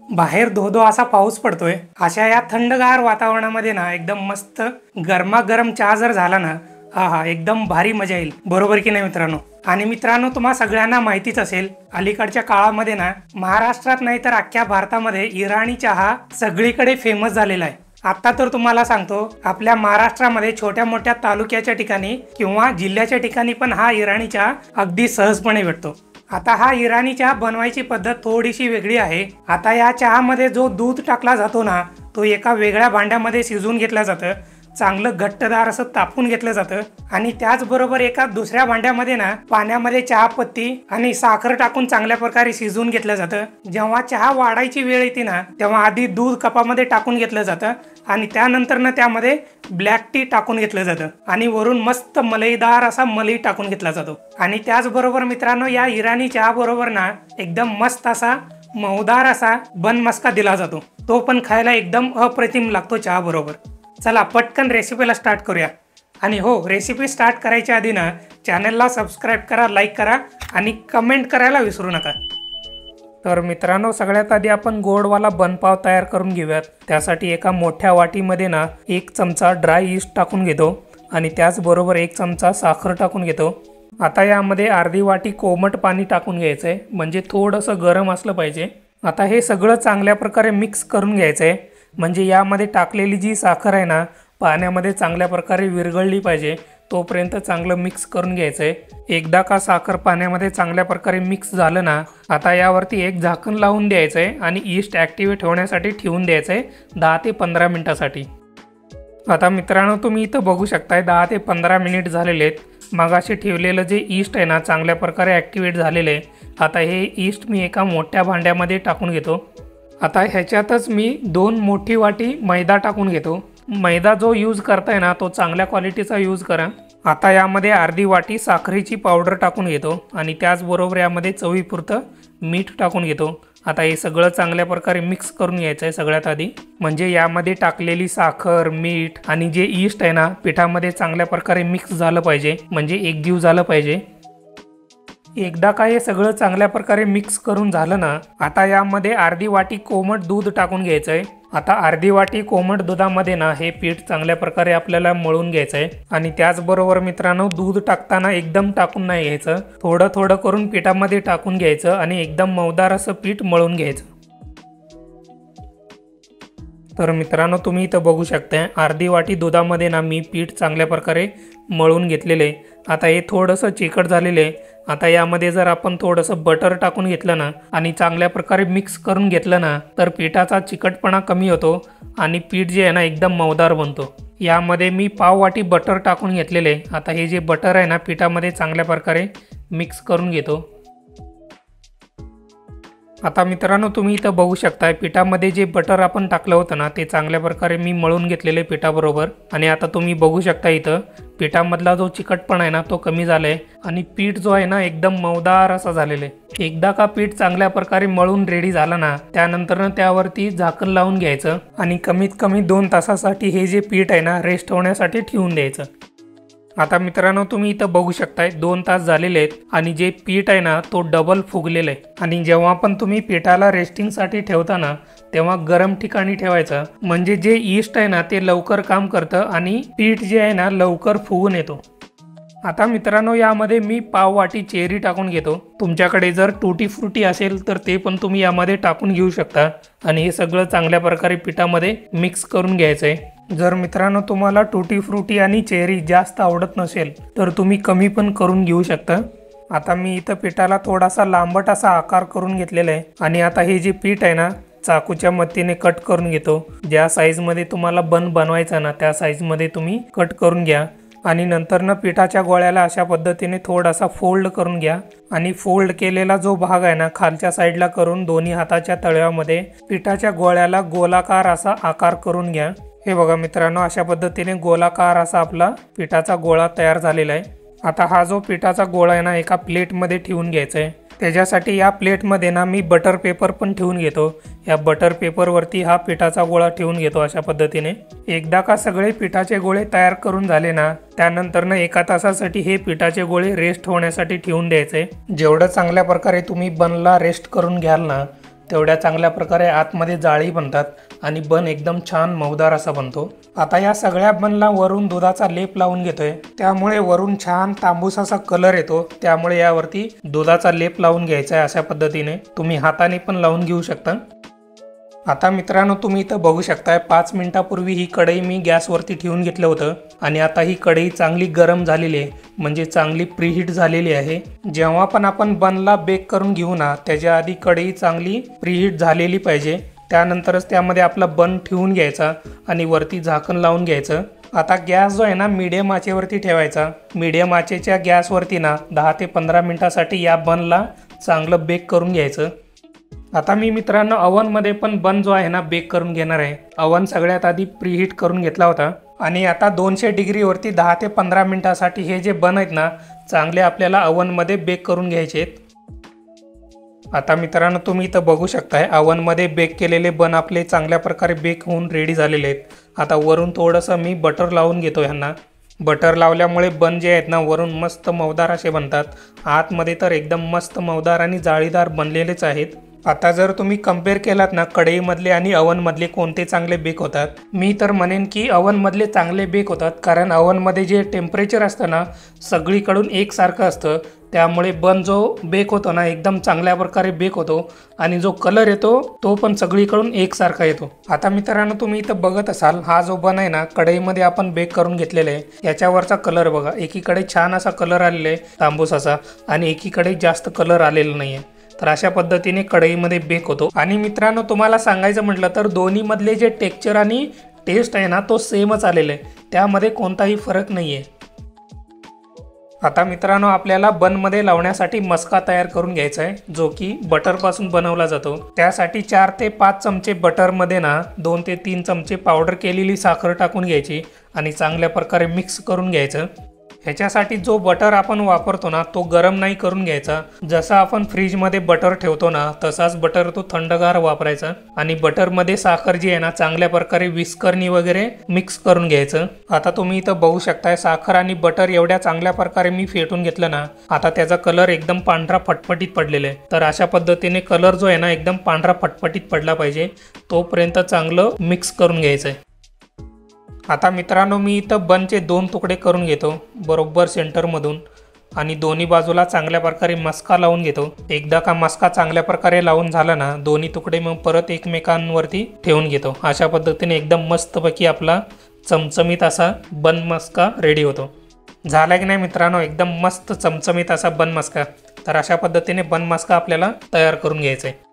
बाहेर धो-धो असा पाऊस पडतोय। अशा या थंडगार वातावरणामध्ये ना एकदम मस्त गरमागरम चहा जर झाला ना, आहा एकदम भारी मजा येईल, बरोबर की नाही मित्रांनो। आणि मित्रांनो, तुम्हा सगळ्यांना माहितीच असेल, अलीकडच्या काळामध्ये ना महाराष्ट्रात नाही तर अख्ख्या भारतामध्ये इराणी चहा सगळीकडे फेमस झालेला आहे। आता तर तुम्हाला सांगतो, आपल्या महाराष्ट्रामध्ये छोट्या मोठ्या तालुक्याच्या ठिकाणी किंवा जिल्ह्याच्या ठिकाणी पण हा इराणी चहा अगदी सहजपणे भेटतो। आता हा इराणी चहा बनवायची पद्धत थोडीशी वेगळी आहे। आता या चहामध्ये जो दूध टाकला जातो ना, तो एका वेगळ्या भांड्यामध्ये शिजवून घेतला जातं, चांगलं घट्टदार असं तापून घेतलं जातं आणि त्याचबरोबर एका दुसऱ्या भांड्यामध्ये ना पाण्यामध्ये चहापत्ती आणि साखर टाकून चांगल्या प्रकारे शिजवून घेतलं जातं। जेव्हा चहा वाढायची वेळ येते ना, तेव्हा आधी दूध कपामध्ये टाकून घेतलं जातं आणि त्यानंतर ना त्यामध्ये ब्लॅक टी टाकून घेतलं जातं आणि वरून मस्त मलईदार असा मलई टाकून घेतला जातो। आणि त्याचबरोबर मित्रांनो, या इराणी चहा बरोबर ना एकदम मस्त असा मऊदार असा बनमस्का दिला जातो, तो पण खायला एकदम अप्रतिम लागतो चहा बरोबर। चला पटकन रेसिपीला स्टार्ट करूया। आणि हो, रेसिपी स्टार्ट करायच्या आधी ना चॅनलला सबस्क्राईब करा, लाईक करा आणि कमेंट करायला विसरू नका। तर मित्रांनो, सगळ्यात आधी आपण गोडवाला बनपाव तयार करून घेऊयात। त्यासाठी एका मोठ्या वाटीमध्ये ना 1 चमचा ड्राय ईस्ट टाकून घेतो आणि त्याचबरोबर 1 चमचा साखर टाकून घेतो। आता यामध्ये अर्धी वाटी कोमट पाणी टाकून घ्यायचं आहे, म्हणजे थोडंसं गरम असलं पाहिजे। आता हे सगळं चांगल्या प्रकारे मिक्स करून घ्यायचं आहे, म्हणजे यामध्ये टाकलेली जी साखर आहे ना पाण्यामध्ये चांगल्या प्रकारे विरघळली पाहिजे, तोपर्यंत चांगलं मिक्स करून घ्यायचं आहे। एकदा का साखर पाण्यामध्ये चांगल्या प्रकारे मिक्स झालं ना, आता यावरती एक झाकण लावून द्यायचं आहे आणि ईस्ट ॲक्टिवेट होण्यासाठी ठेवून द्यायचं आहे 10 ते 15 मिनिटासाठी। आता मित्रांनो, तुम्ही इथं बघू शकताय 10 ते 15 मिनिट झालेले आहेत। मगाशी ठेवलेलं जे ईस्ट आहे ना चांगल्या प्रकारे ॲक्टिवेट झालेलं आहे। आता हे ईस्ट मी एका मोठ्या भांड्यामध्ये टाकून घेतो। आता ह्याच्यातच मी 2 मोठी वाटी मैदा टाकून घेतो। मैदा जो यूज करताय ना तो चांगल्या क्वालिटीचा यूज करा। आता यामध्ये अर्धी वाटी साखरेची पावडर टाकून घेतो आणि त्याचबरोबर यामध्ये चवीपुरतं मीठ टाकून घेतो। आता हे सगळं चांगल्या प्रकारे मिक्स करून घ्यायचं आहे सगळ्यात आधी, म्हणजे यामध्ये टाकलेली साखर, मीठ आणि जे ईस्ट आहे ना पिठामध्ये चांगल्या प्रकारे मिक्स झालं पाहिजे, म्हणजे एकजीव झालं पाहिजे। एकदा का हे सगळं चांगल्या प्रकारे मिक्स करून झालं ना, आता यामध्ये अर्धी वाटी कोमट दूध टाकून घ्यायचं आहे। आता अर्धी वाटी कोमट दुधामध्ये ना हे पीठ चांगल्या प्रकारे आपल्याला मळून घ्यायचं आहे। आणि त्याचबरोबर मित्रांनो, दूध टाकताना एकदम टाकून नाही घ्यायचं, थोडं थोडं करून पिठामध्ये टाकून घ्यायचं आणि एकदम मऊदार असं पीठ मळून घ्यायचं। तर मित्रांनो, तुम्ही इथं बघू शकता अर्धी वाटी दुधामध्ये ना मी पीठ चांगल्या प्रकारे मळून घेतलेले। आता हे थोडंसं चिकट झालेलं आहे। आता यामध्ये जर आपण थोडंसं बटर टाकून घेतलं ना आणि चांगल्या प्रकारे मिक्स करून घेतलं ना, तर पिठाचा चिकटपणा कमी होतो आणि पीठ जे आहे ना एकदम मऊदार बनतो। यामध्ये मी पाव वाटी बटर टाकून घेतलेले। आता हे जे बटर आहे ना पिठामध्ये चांगल्या प्रकारे मिक्स करून घेतो। आता मित्रांनो, तुम्ही इथं बघू शकताय पिठामध्ये जे बटर आपण टाकलं होतं ना ते चांगल्या प्रकारे मी मळून घेतलेले पिठाबरोबर। आणि आता तुम्ही बघू शकता इथं पिठामधला जो चिकटपणा आहे ना तो कमी झालाय आणि पीठ जो आहे ना एकदम मऊदार असा झालेला आहे। एकदा का पीठ चांगल्या प्रकारे मळून रेडी झालं ना, त्यानंतर त्यावरती झाकण लावून घ्यायचं आणि कमीत कमी 2 तासासाठी हे जे पीठ आहे ना रेस्ट होण्यासाठी ठेवून द्यायचं। आता मित्रांनो, तुम्ही इथं बघू शकताय 2 तास झालेले आहेत आणि जे पीठ आहे ना तो डबल फुगलेलं आहे। आणि जेव्हा पण तुम्ही पिठाला रेस्टिंगसाठी ठेवता ना, तेव्हा गरम ठिकाणी ठेवायचं, म्हणजे जे ईस्ट आहे ना ते लवकर काम करतं आणि पीठ जे आहे ना लवकर फुगून येतो। आता मित्रांनो, यामध्ये मी पाव वाटी चेरी टाकून घेतो। तुमच्याकडे जर टूटी फ्रुटी असेल तर ते पण तुम्ही यामध्ये टाकून घेऊ शकता आणि हे सगळं चांगल्या प्रकारे पिठामध्ये मिक्स करून घ्यायचं आहे। जर मित्रांनो तुम्हाला टूटी फ्रुटी आणि चेरी जास्त आवडत नसेल तर तुम्ही कमी पण करून घेऊ शकता। आता मी इथं पिठाला थोडासा लांबट असा आकार करून घेतलेला आहे आणि आता हे जे पीठ आहे ना चाकूच्या मदतीने कट करून घेतो। ज्या साईजमध्ये तुम्हाला बन बनवायचा ना त्या साईजमध्ये तुम्ही कट करून घ्या आणि नंतर ना पिठाच्या गोळ्याला अशा पद्धतीने थोडासा फोल्ड करून घ्या आणि फोल्ड केलेला जो भाग आहे ना खालच्या साईडला करून दोन्ही हाताच्या तळव्यामध्ये पिठाच्या गोळ्याला गोलाकार असा आकार करून घ्या। हे बघा मित्रांनो, अशा पद्धतीने गोलाकार असा आपला पिठाचा गोळा तयार झालेला आहे। आता हा जो पिठाचा गोळा आहे ना एका प्लेटमध्ये ठेवून घ्यायचा आहे। त्याच्यासाठी या प्लेटमध्ये ना मी बटर पेपर पण ठेवून घेतो। या बटर पेपरवरती हा पिठाचा गोळा ठेवून घेतो अशा पद्धतीने। एकदा का सगळे पिठाचे गोळे तयार करून झाले ना त्यानंतर ना एका तासासाठी हे पिठाचे गोळे रेस्ट होण्यासाठी ठेवून द्यायचे। जेवढं चांगल्या प्रकारे तुम्ही बनला रेस्ट करून घ्याल ना तेवढ्या चांगल्या प्रकारे आतमध्ये जाळी बनतात आणि बन एकदम छान मऊदार असा बनतो। आता या सगळ्या बनला वरून दुधाचा लेप लावून घेतोय, त्यामुळे वरून छान तांबूस असा कलर येतो। त्यामुळे यावरती दुधाचा लेप लावून घ्यायचा आहे अशा पद्धतीने। तुम्ही हाताने पण लावून घेऊ शकता। आता मित्रांनो तुम्ही इथं बघू शकताय 5 मिनिटापूर्वी ही कढई मी गॅसवरती ठेवून घेतलं होतं आणि आता ही कढई चांगली गरम झालेली आहे, म्हणजे चांगली प्रीहीट झालेली आहे। जेव्हा पण आपण बनला बेक करून घेऊ ना त्याच्या आधी कढई चांगली प्रीहीट झालेली पाहिजे, त्यानंतरच त्यामध्ये आपला बन ठेवून घ्यायचा आणि वरती झाकण लावून घ्यायचं। आता गॅस जो आहे ना मीडियम आचेवरती ठेवायचा। मीडियम आचेच्या गॅसवरती ना 10 ते 15 मिनिटासाठी या बनला चांगलं बेक करून घ्यायचं। आता मी मित्रांनो अवनमध्ये पण बन जो आहे ना बेक करून घेणार आहे। अवन सगळ्यात आधी प्रीहीट करून घेतला होता आणि आता 200 डिग्रीवरती 10 ते 15 मिनिटासाठी हे जे बन आहेत ना चांगले आपल्याला अवनमध्ये बेक करून घ्यायचे आहेत। आता मित्रांनो तुम्ही इथं बघू शकताय अवनमध्ये बेक केलेले बन आपले चांगल्या प्रकारे बेक होऊन रेडी झालेले आहेत। आता वरून थोडंसं मी बटर लावून घेतो ह्यांना। बटर लावल्यामुळे बन जे आहेत ना वरून मस्त मऊदार असे बनतात, आतमध्ये तर एकदम मस्त मऊदार आणि जाळीदार बनलेलेच आहेत। आता जर तुम्ही कंपेअर केलात ना कढईमधले आणि अवनमधले कोणते चांगले बेक होतात, मी तर म्हणेन की अवनमधले चांगले बेक होतात, कारण अवनमध्ये जे टेम्परेचर असतं ना सगळीकडून एकसारखं असतं, त्यामुळे बन जो बेक होतो ना एकदम चांगल्या प्रकारे बेक होतो आणि जो कलर येतो तो पण सगळीकडून एकसारखा येतो। आता मित्रांनो तुम्ही इथं बघत असाल हा जो बन आहे ना कढईमध्ये आपण बेक करून घेतलेला आहे, याच्यावरचा कलर बघा, एकीकडे छान असा कलर आलेला आहे तांबूस असा आणि एकीकडे जास्त कलर आलेला नाही आहे। तर अशा पद्धतीने कढईमध्ये बेक होतो। आणि मित्रांनो तुम्हाला सांगायचं म्हटलं तर दोन्ही मधले जे टेक्स्चर आणि टेस्ट आहे ना तो सेमच आलेला आहे, त्यामध्ये कोणताही फरक नाही आहे। आता मित्रांनो आपल्याला बनमध्ये लावण्यासाठी मस्का तयार करून घ्यायचा आहे, जो की बटरपासून बनवला जातो। त्यासाठी 4 ते 5 चमचे बटरमध्ये ना 2 ते 3 चमचे पावडर केलेली साखर टाकून घ्यायची आणि चांगल्या प्रकारे मिक्स करून घ्यायचं। ह्याच्यासाठी जो बटर आपण वापरतो ना तो गरम नाही करून घ्यायचा, जसा आपण फ्रीजमध्ये बटर ठेवतो ना तसाच बटर तो थंडगार वापरायचा आणि बटरमध्ये साखर जी आहे ना चांगल्या प्रकारे विस्करनी वगैरे मिक्स करून घ्यायचं। आता तुम्ही इथं बघू शकताय साखर आणि बटर एवढ्या चांगल्या प्रकारे मी फेटून घेतलं ना, आता त्याचा कलर एकदम पांढरा फटफटीत पडलेला आहे। तर अशा पद्धतीने कलर जो आहे ना एकदम पांढरा फटफटीत पडला पाहिजे, तोपर्यंत चांगलं मिक्स करून घ्यायचं आहे। आता मित्रांनो मी इथं बनचे 2 तुकडे करून घेतो बरोबर सेंटरमधून आणि दोन्ही बाजूला चांगल्या प्रकारे मस्का लावून घेतो। एकदा का मस्का चांगल्या प्रकारे लावून झाला ना दोन्ही तुकडे मग परत एकमेकांवरती ठेवून घेतो। अशा पद्धतीने एकदम मस्तपैकी आपला चमचमीत असा बन मस्का रेडी होतो। झाला की नाही मित्रांनो एकदम मस्त चमचमीत असा बन मस्का। तर अशा पद्धतीने बन मस्का आपल्याला तयार करून घ्यायचा आहे।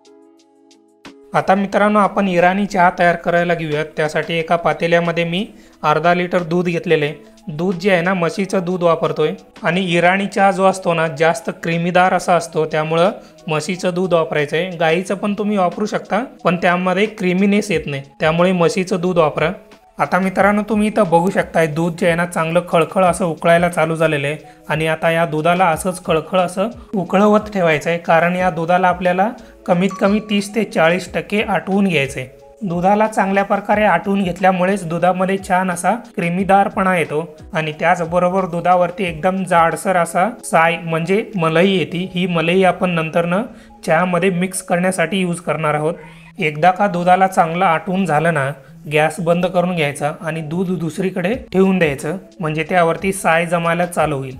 आता मित्रांनो आपण इराणी चहा तयार करायला घेऊयात। त्यासाठी एका पातेल्यामध्ये मी अर्धा लिटर दूध घेतलेले आहे। दूध जे आहे ना म्हशीचं दूध वापरतोय आणि इराणी चहा जो असतो ना जास्त क्रीमीदार असा असतो, त्यामुळं म्हशीचं दूध वापरायचं आहे। गाईचं पण तुम्ही वापरू शकता पण त्यामध्ये क्रीमीनेस येत नाही, त्यामुळे म्हशीचं दूध वापरा। आता मित्रांनो तुम्ही इथं बघू शकताय दूध जे आहे ना चांगलं खळखळ असं उकळायला चालू झालेलं आहे आणि आता या दुधाला असंच खळखळ असं उकळवत ठेवायचं आहे, कारण या दुधाला आपल्याला कमीत कमी 30 ते 40% आटवून घ्यायचं आहे। दुधाला चांगल्या प्रकारे आटवून घेतल्यामुळेच दुधामध्ये छान असा क्रीमीदारपणा येतो आणि त्याचबरोबर दुधावरती एकदम जाडसर असा साय म्हणजे मलाई येते। ही मलाई आपण नंतरनं चहामध्ये मिक्स करण्यासाठी यूज करणार आहोत। एकदा का दुधाला चांगलं आटवून झालं ना गॅस बंद करून घ्यायचा आणि दूध दुसरीकडे ठेवून द्यायचं, म्हणजे त्यावरती साय जमायला चालू होईल।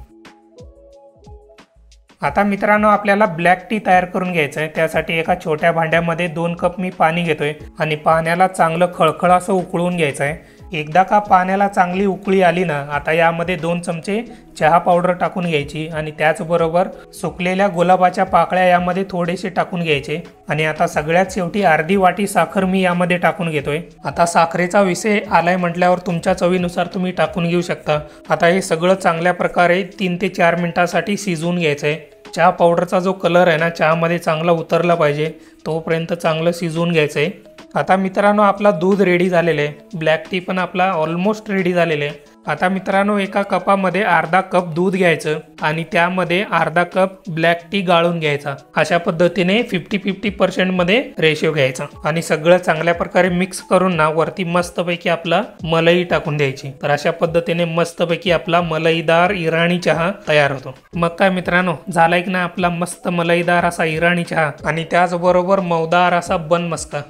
आता मित्रांनो आपल्याला ब्लॅक टी तयार करून घ्यायचं आहे। त्यासाठी एका छोट्या भांड्यामध्ये 2 कप मी पाणी घेतोय आणि पाण्याला चांगलं खळखळ असं उकळून घ्यायचं आहे। एकदा का पाण्याला चांगली उकळी आली ना आता यामध्ये 2 चमचे चहा पावडर टाकून घ्यायची आणि त्याचबरोबर सुकलेल्या गुलाबाच्या पाकळ्या यामध्ये थोडेसे टाकून घ्यायचे आणि आता सगळ्यात शेवटी अर्धी वाटी साखर मी यामध्ये टाकून घेतोय। आता साखरेचा विषय आलाय म्हटल्यावर तुमच्या चवीनुसार तुम्ही टाकून घेऊ शकता। आता हे सगळं चांगल्या प्रकारे 3 ते 4 मिनिटांसाठी शिजवून घ्यायचं आहे। चहा पावडरचा जो कलर आहे ना चहामध्ये चांगला उतरला पाहिजे तोपर्यंत चांगलं शिजवून घ्यायचं आहे। आता मित्रांनो आपला दूध रेडी झालेलं आहे, ब्लॅक टी पण आपला ऑलमोस्ट रेडी झालेलं आहे। आता मित्रांनो एका कपामध्ये अर्धा कप दूध घ्यायचं आणि त्यामध्ये अर्धा कप ब्लॅक टी गाळून घ्यायचा। अशा पद्धतीने 50-50% मध्ये रेशिओ घ्यायचा आणि सगळं चांगल्या प्रकारे मिक्स करून ना वरती मस्तपैकी आपला मलाई टाकून द्यायची। तर अशा पद्धतीने मस्तपैकी आपला मलाईदार इराणी चहा तयार होतो। मग काय मित्रांनो, झाला की ना आपला मस्त मलाईदार असा इराणी चहा आणि त्याचबरोबर मऊदार असा बन मस्का।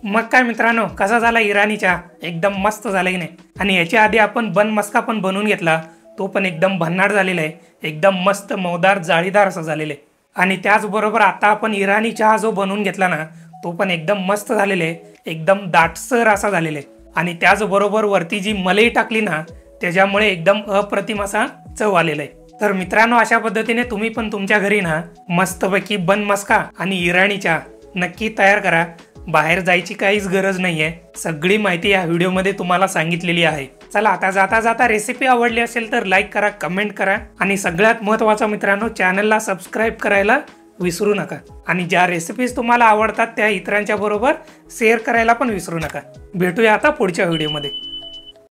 मग काय मित्रांनो, कसा झाला इराणी चहा? एकदम मस्त झाला की नाही? आणि याच्या आधी आपण बन मस्का पण बनवून घेतला, तो पण एकदम भन्नाट झालेला आहे, एकदम मस्त मऊदार जाळीदार असं झालेलं आहे। आणि त्याचबरोबर आता आपण इराणी चहा जो बनवून घेतला ना, तो पण एकदम मस्त झालेला आहे, एकदम दाटसर असा झालेला आहे। आणि त्याचबरोबर वरती जी मलाई टाकली ना, त्याच्यामुळे एकदम अप्रतिम असा चव आलेला आहे। तर मित्रांनो, अशा पद्धतीने तुम्ही पण तुमच्या घरी ना मस्तपैकी बन मस्का आणि इराणी चहा नक्की तयार करा। बाहेर जायची काहीच गरज नाहीये, सगळी माहिती या व्हिडिओमध्ये तुम्हाला सांगितलेली आहे। चला आता जाता जाता रेसिपी आवडली असेल तर लाईक करा, कमेंट करा आणि सगळ्यात महत्त्वाचं मित्रांनो, चॅनलला सबस्क्राईब करायला विसरू नका। आणि ज्या रेसिपीज तुम्हाला आवडतात त्या इतरांच्या बरोबर शेअर करायला पण विसरू नका। भेटूया आता पुढच्या व्हिडिओमध्ये।